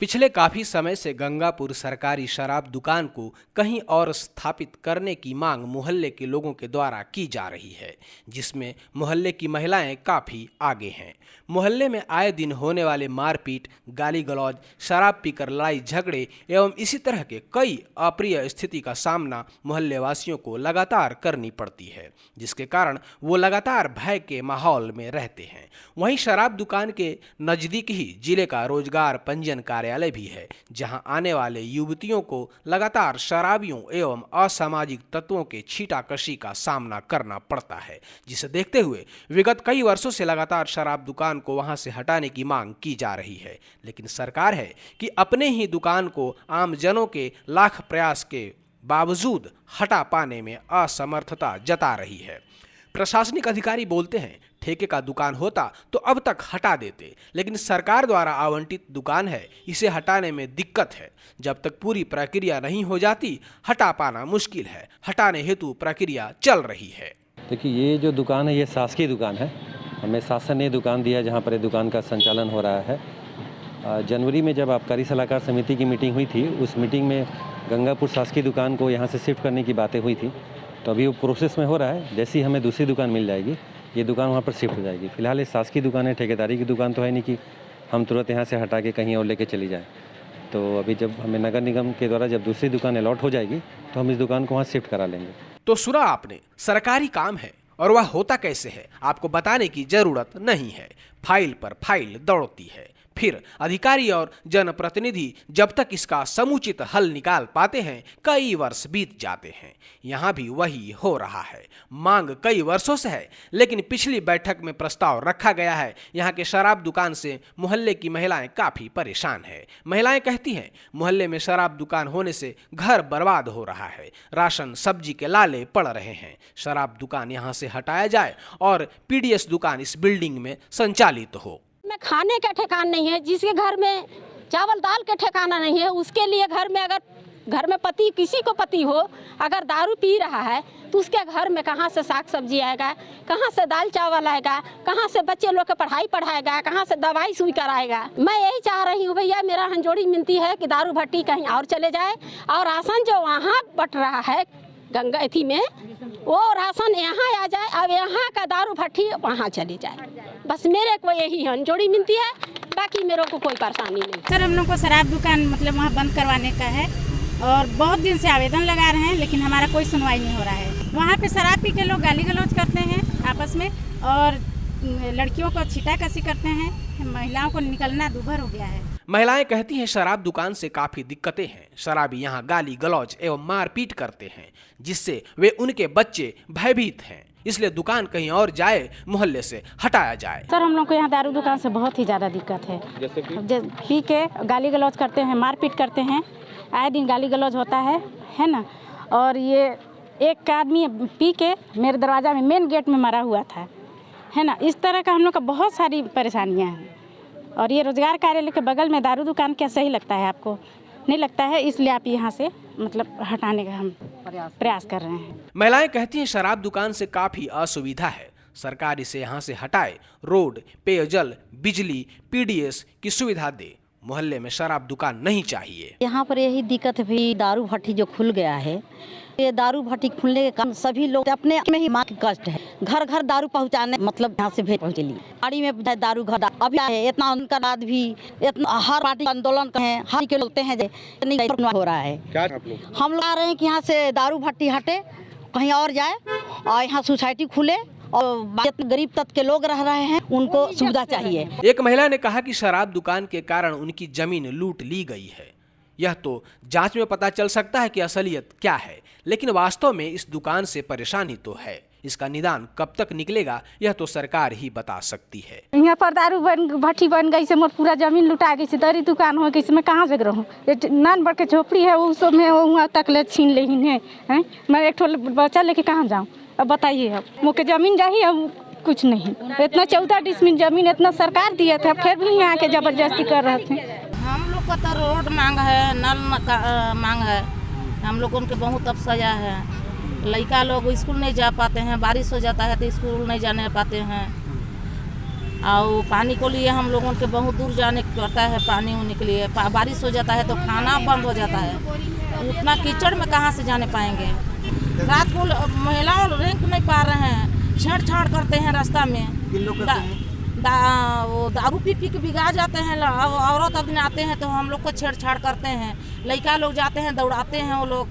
पिछले काफी समय से गंगापुर सरकारी शराब दुकान को कहीं और स्थापित करने की मांग मोहल्ले के लोगों के द्वारा की जा रही है, जिसमें मोहल्ले की महिलाएं काफी आगे हैं। मोहल्ले में आए दिन होने वाले मारपीट, गाली गलौज, शराब पीकर लड़ाई झगड़े एवं इसी तरह के कई अप्रिय स्थिति का सामना मोहल्ले वासियों को लगातार करनी पड़ती है, जिसके कारण वो लगातार भय के माहौल में रहते हैं। वहीं शराब दुकान के नजदीक ही जिले का रोजगार पंजीयन कार्यालय भी है, जहां आने वाले युवतियों को लगातार शराबियों एवं असामाजिक तत्वों के छीटाकशी का सामना करना पड़ता है, जिसे देखते हुए विगत कई वर्षों से लगातार शराब दुकान को वहां से हटाने की मांग की जा रही है। लेकिन सरकार है कि अपने ही दुकान को आमजनों के लाख प्रयास के बावजूद हटा पाने में असमर्थता जता रही है। प्रशासनिक अधिकारी बोलते हैं ठेके का दुकान होता तो अब तक हटा देते, लेकिन सरकार द्वारा आवंटित दुकान है, इसे हटाने में दिक्कत है। जब तक पूरी प्रक्रिया नहीं हो जाती हटा पाना मुश्किल है। हटाने हेतु प्रक्रिया चल रही है। देखिए, ये जो दुकान है ये शासकीय दुकान है। हमें शासन ने दुकान दिया जहाँ पर दुकान का संचालन हो रहा है। जनवरी में जब आबकारी सलाहकार समिति की मीटिंग हुई थी, उस मीटिंग में गंगापुर शासकीय दुकान को यहाँ से शिफ्ट करने की बातें हुई थी। तो अभी वो प्रोसेस में हो रहा है। जैसे ही हमें दूसरी दुकान मिल जाएगी, ये दुकान वहाँ पर शिफ्ट हो जाएगी। फिलहाल ये शासकीय दुकान है, ठेकेदारी की दुकान तो है नहीं कि हम तुरंत यहाँ से हटा के कहीं और लेके चली जाएँ। तो अभी जब हमें नगर निगम के द्वारा जब दूसरी दुकान अलॉट हो जाएगी तो हम इस दुकान को वहाँ शिफ्ट करा लेंगे। तो सुना आपने, सरकारी काम है और वह होता कैसे है आपको बताने की जरूरत नहीं है। फाइल पर फाइल दौड़ती है, फिर अधिकारी और जनप्रतिनिधि जब तक इसका समुचित हल निकाल पाते हैं कई वर्ष बीत जाते हैं। यहाँ भी वही हो रहा है। मांग कई वर्षों से है, लेकिन पिछली बैठक में प्रस्ताव रखा गया है। यहाँ के शराब दुकान से मोहल्ले की महिलाएं काफी परेशान है। महिलाएं कहती हैं मोहल्ले में शराब दुकान होने से घर बर्बाद हो रहा है, राशन सब्जी के लाले पड़ रहे हैं। शराब दुकान यहाँ से हटाया जाए और पीडीएस दुकान इस बिल्डिंग में संचालित हो। में खाने का ठिकाना नहीं है, जिसके घर में चावल दाल का ठिकाना नहीं है, उसके लिए घर में अगर घर में पति किसी को पति हो अगर दारू पी रहा है तो उसके घर में कहाँ से साग सब्जी आएगा, कहाँ से दाल चावल आएगा, कहाँ से बच्चे लोग की पढ़ाई पढ़ाएगा, कहाँ से दवाई सुई कराएगा। मैं यही चाह रही हूँ भैया, मेरा हंजोड़ी मिलती है कि दारू भट्टी कहीं और चले जाए और राशन जो वहाँ बट रहा है गंगा एथी में वो राशन यहाँ आ जाए, अब यहाँ का दारू भट्टी वहाँ चली जाए। बस मेरे को यही हंजोड़ी मिलती है, बाकी मेरे को कोई परेशानी नहीं। सर, हम लोग को शराब दुकान मतलब वहाँ बंद करवाने का है और बहुत दिन से आवेदन लगा रहे हैं, लेकिन हमारा कोई सुनवाई नहीं हो रहा है। वहाँ पे शराब पी के लोग गाली गलौज करते हैं आपस में और लड़कियों को छीटाकशी करते हैं। महिलाओं को निकलना दूभर हो गया है। महिलाएं कहती हैं शराब दुकान से काफी दिक्कतें हैं। शराबी यहाँ गाली गलौज एवं मारपीट करते हैं, जिससे वे उनके बच्चे भयभीत हैं। इसलिए दुकान कहीं और जाए, मोहल्ले से हटाया जाए। सर, हम लोग को यहाँ दारू दुकान से बहुत ही ज़्यादा दिक्कत है। जैसे पी के गाली गलौज करते हैं, मारपीट करते हैं, आए दिन गाली गलौज होता है ना। और ये एक आदमी पी के मेरे दरवाजा में मेन गेट में मरा हुआ था, है ना। इस तरह का हम लोग का बहुत सारी परेशानियाँ हैं। और ये रोजगार कार्यालय के बगल में दारू दुकान क्या सही लगता है आपको? नहीं लगता है, इसलिए आप यहाँ से मतलब हटाने का हम प्रयास कर रहे हैं। महिलाएं कहती हैं शराब दुकान से काफी असुविधा है, सरकार इसे यहाँ से हटाए, रोड, पेयजल, बिजली, पीडीएस की सुविधा दे। मोहल्ले में शराब दुकान नहीं चाहिए। यहाँ पर यही दिक्कत है भी, दारू भट्टी जो खुल गया है, ये दारू भट्टी खुलने के कारण सभी लोग अपने में ही माँ की कष्ट है। घर घर दारू पहुँचाने मतलब यहाँ से भेज पहुँचली गाड़ी में दारू घर अभी है। इतना उनका बाद भी इतना हर पार्टी आंदोलन है, हर के लोग हैं नहीं हो रहा है। क्या हम लोग आ रहे हैं कि यहाँ से दारू भट्टी हटे, कहीं और जाए और यहाँ सोसाइटी खुले और गरीब तबके के लोग रह रहे हैं, उनको सुविधा चाहिए। एक महिला ने कहा कि शराब दुकान के कारण उनकी जमीन लूट ली गई है। यह तो जांच में पता चल सकता है कि असलियत क्या है, लेकिन वास्तव में इस दुकान से परेशानी तो है। इसका निदान कब तक निकलेगा यह तो सरकार ही बता सकती है। यहाँ पर दारू भट्टी बन गई से मोर पूरा जमीन लुटा गई से, दरी दुकान हो गई से, मैं कहाँ से रहूँ? नान बड़ के झोपड़ी है उस में वहाँ तक ले छीन ले हैं। मैं एक ठो बच्चा लेके कहाँ जाऊँ? अब बताइए, अब मुझे जमीन चाहिए, अब कुछ नहीं। इतना 14 डिसमिल जमीन इतना सरकार दिया था, फिर भी यहाँ के जबरदस्ती कर रहे थे। हम लोग को तो रोड मांग है, नल मांग है। हम लोग उनके बहुत अफसया है। लड़का लोग स्कूल नहीं जा पाते हैं, बारिश हो जाता है तो स्कूल नहीं जाने पाते हैं। और पानी को लिए हम लोगों के बहुत दूर जाने पड़ता है पानी होने के लिए। बारिश हो जाता है तो खाना बंद हो जाता है, उतना कीचड़ में कहाँ से जाने पाएंगे। रात को महिलाओं रेंक नहीं पा रहे हैं, छेड़छाड़ करते हैं रास्ता में। वो दारू पी के भिगा जाते हैं। औरत आदमी आते हैं तो हम लोग को छेड़छाड़ करते हैं, लड़का लोग जाते हैं दौड़ाते हैं वो लोग,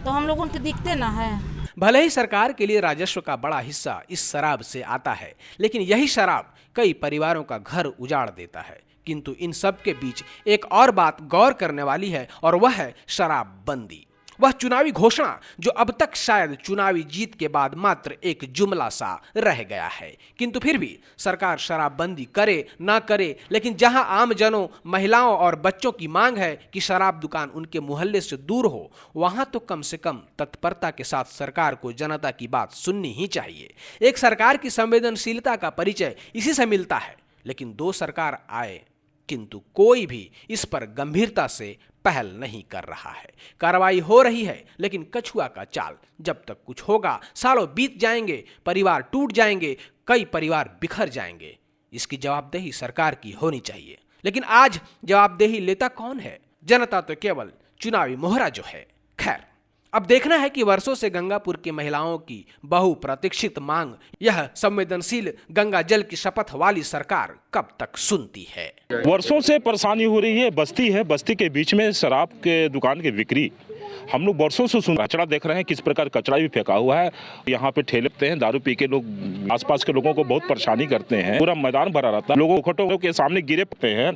तो हम लोग उनके दिखते ना है। भले ही सरकार के लिए राजस्व का बड़ा हिस्सा इस शराब से आता है, लेकिन यही शराब कई परिवारों का घर उजाड़ देता है। किंतु इन सब के बीच एक और बात गौर करने वाली है और वह है शराबबंदी। वह चुनावी घोषणा जो अब तक शायद चुनावी जीत के बाद मात्र एक जुमला सा रह गया है, किंतु फिर भी सरकार शराबबंदी करे ना करे, लेकिन जहां आम जनों, महिलाओं और बच्चों की मांग है कि शराब दुकान उनके मोहल्ले से दूर हो, वहां तो कम से कम तत्परता के साथ सरकार को जनता की बात सुननी ही चाहिए। एक सरकार की संवेदनशीलता का परिचय इसी से मिलता है। लेकिन दो सरकार आए किंतु कोई भी इस पर गंभीरता से पहल नहीं कर रहा है। कार्रवाई हो रही है लेकिन कछुआ का चाल, जब तक कुछ होगा सालों बीत जाएंगे, परिवार टूट जाएंगे, कई परिवार बिखर जाएंगे। इसकी जवाबदेही सरकार की होनी चाहिए। लेकिन आज जवाबदेही लेता कौन है? जनता तो केवल चुनावी मोहरा जो है। खैर, अब देखना है कि वर्षों से गंगापुर की महिलाओं की बहुप्रतीक्षित मांग, यह संवेदनशील गंगा जल की शपथ वाली सरकार कब तक सुनती है। वर्षों से परेशानी हो रही है। बस्ती के बीच में शराब के दुकान की बिक्री हम लोग वर्षों से सुन, कचरा देख रहे हैं, किस प्रकार कचरा भी फेंका हुआ है। यहाँ पे ठेले हैं, दारू पी के लोग आसपास के लोगों को बहुत परेशानी करते हैं। पूरा मैदान भरा रहता है, लोगों के सामने गिरे पड़ते हैं।